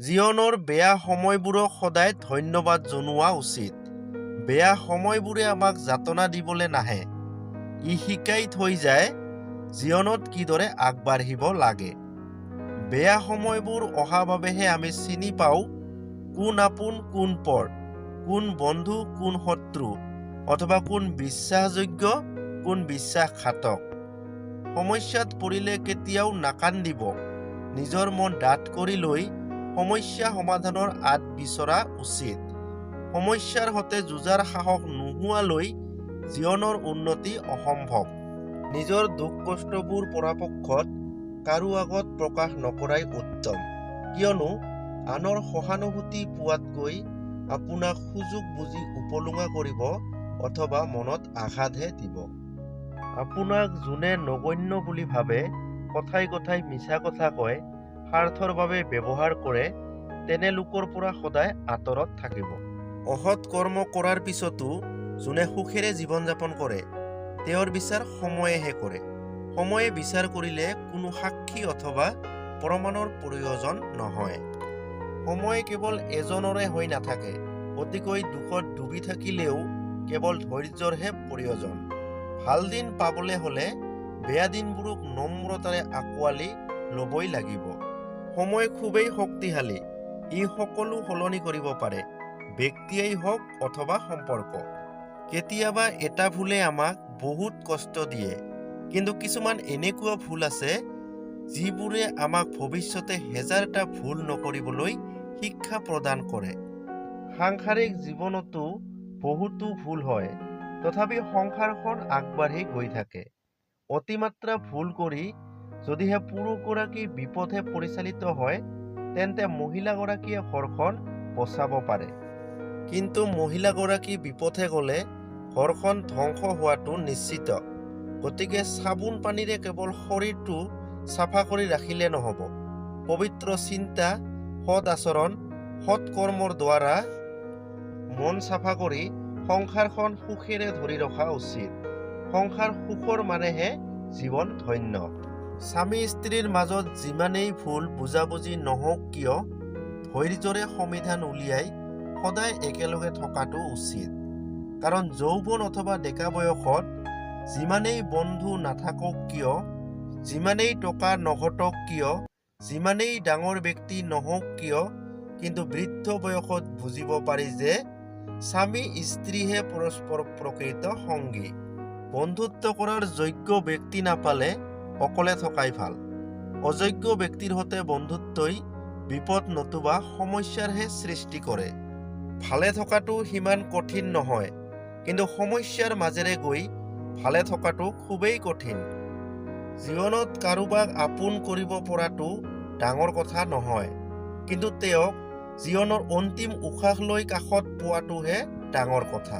জীৱনৰ বেয়া সময়বোৰক সদায় ধন্যবাদ জনোৱা উচিত। বেয়া সময়বোৰে আমাক যাতনা দিবলৈ নাহে। ই শিকাই থৈ যায় জীৱনত কিদৰে আগবাঢ়িব লাগে। বেয়া সময়বোৰ অহা বাবেহে আমি চিনি পাওঁ কোন আপোন কোন পৰ, কোন বন্ধু কোন শত্ৰু, অথবা কোন বিশ্বাসযোগ্য কোন বিশ্বাসঘাতক। সমস্যাত পৰিলে কেতিয়াও নাকান্দিব। নিজৰ মন ডাঠ কৰি লৈ সমস্যা সমাধানৰ আঁত বিচৰা উচিত। সমস্যাৰ সৈতে যুঁজাৰ সাহস নোহোৱালৈ জীৱনৰ উন্নতি অসম্ভৱ। নিজৰ দুখ কষ্টবোৰ পৰাপক্ষত কাৰো আগত প্ৰকাশ নকৰাই উত্তম। কিয়নো আনৰ সহানুভূতি পোৱাতকৈ আপোনাক সুযোগ বুজি উপলুঙা কৰিব অথবা মনত আঘাতহে দিব। আপোনাক যোনে নগণ্য বুলি ভাবে, কথাই কথাই মিছা কথা কয়, স্বাৰ্থৰ বাবে ব্যৱহাৰ কৰে, তেনে লোকৰ পৰা সদায় আঁতৰত থাকিব। অসৎ কৰ্ম কৰাৰ পিছতো যোনে সুখেৰে জীৱন যাপন কৰে, তেওঁৰ বিচাৰ সময়েহে কৰে। সময়ে বিচাৰ কৰিলে কোনো সাক্ষী অথবা প্ৰমাণৰ প্ৰয়োজন নহয়। সময় কেৱল এজনৰে হৈ নাথাকে। অতিকৈ দুখত ডুবি থাকিলেও কেৱল ধৈৰ্যৰহে প্ৰয়োজন। ভাল দিন পাবলৈ হ'লে বেয়া দিনবোৰক নম্ৰতাৰে আঁকোৱালি ল'বই লাগিব। সময় খুবেই শক্তিশালী। ই সকলো সলনি কৰিব পাৰে, ব্যক্তিয়েই হওক অথবা সম্পৰ্ক। কেতিয়াবা এটা ভুলে আমাক বহুত কষ্ট দিয়ে, কিন্তু কিছুমান এনেকুৱা ভুল আছে যিবোৰে আমাক ভৱিষ্যতে হেজাৰটা ভুল নকৰিবলৈ শিক্ষা প্ৰদান কৰে। সাংসাৰিক জীৱনতো বহুতো ভুল হয়, তথাপি সংসাৰখন আগবাঢ়ি গৈ থাকে। অতিমাত্ৰা ভুল কৰি যদিহে পুৰুষগৰাকী বিপথে পৰিচালিত হয়, তেন্তে মহিলাগৰাকীয়ে ঘৰখন বচাব পাৰে। কিন্তু মহিলাগৰাকী বিপথে গ'লে ঘৰখন ধ্বংস হোৱাটো নিশ্চিত। গতিকে চাবোন পানীৰে কেৱল শৰীৰটো চাফা কৰি ৰাখিলে নহ'ব। পবিত্ৰ চিন্তা, সৎ আচৰণ, সৎ কৰ্মৰ দ্বাৰা মন চাফা কৰি সংসাৰখন সুখেৰে ধৰি ৰখা উচিত। সংসাৰ সুখৰ মানেহে জীৱন ধন্য। স্বামী স্ত্ৰীৰ মাজত যিমানেই ভুল বুজাবুজি নহওক কিয়, ধৈৰ্যৰে সমাধান উলিয়াই সদায় একেলগে থকাটো উচিত। কাৰণ যৌৱন অথবা ডেকা বয়সত যিমানেই বন্ধু নাথাকক কিয়, যিমানেই টকা নঘটক কিয়, যিমানেই ডাঙৰ ব্যক্তি নহওক কিয়, কিন্তু বৃদ্ধ বয়সত বুজিব পাৰি যে স্বামী স্ত্ৰীহে পৰস্পৰ প্ৰকৃত সংগী। বন্ধুত্ব কৰাৰ যোগ্য ব্যক্তি নাপালে অকলে থকাই ভাল। অযোগ্য ব্যক্তিৰ সৈতে বন্ধুত্বই বিপদ নতুবা সমস্যাৰহে সৃষ্টি কৰে। ভালে থকাটো সিমান কঠিন নহয়, কিন্তু সমস্যাৰ মাজেৰে গৈ ভালে থকাটো খুবেই কঠিন। জীৱনত কাৰোবাক আপোন কৰিব পৰাটো ডাঙৰ কথা নহয়, কিন্তু তেওঁক জীৱনৰ অন্তিম উশাহ লৈ কাষত পোৱাটোহে ডাঙৰ কথা।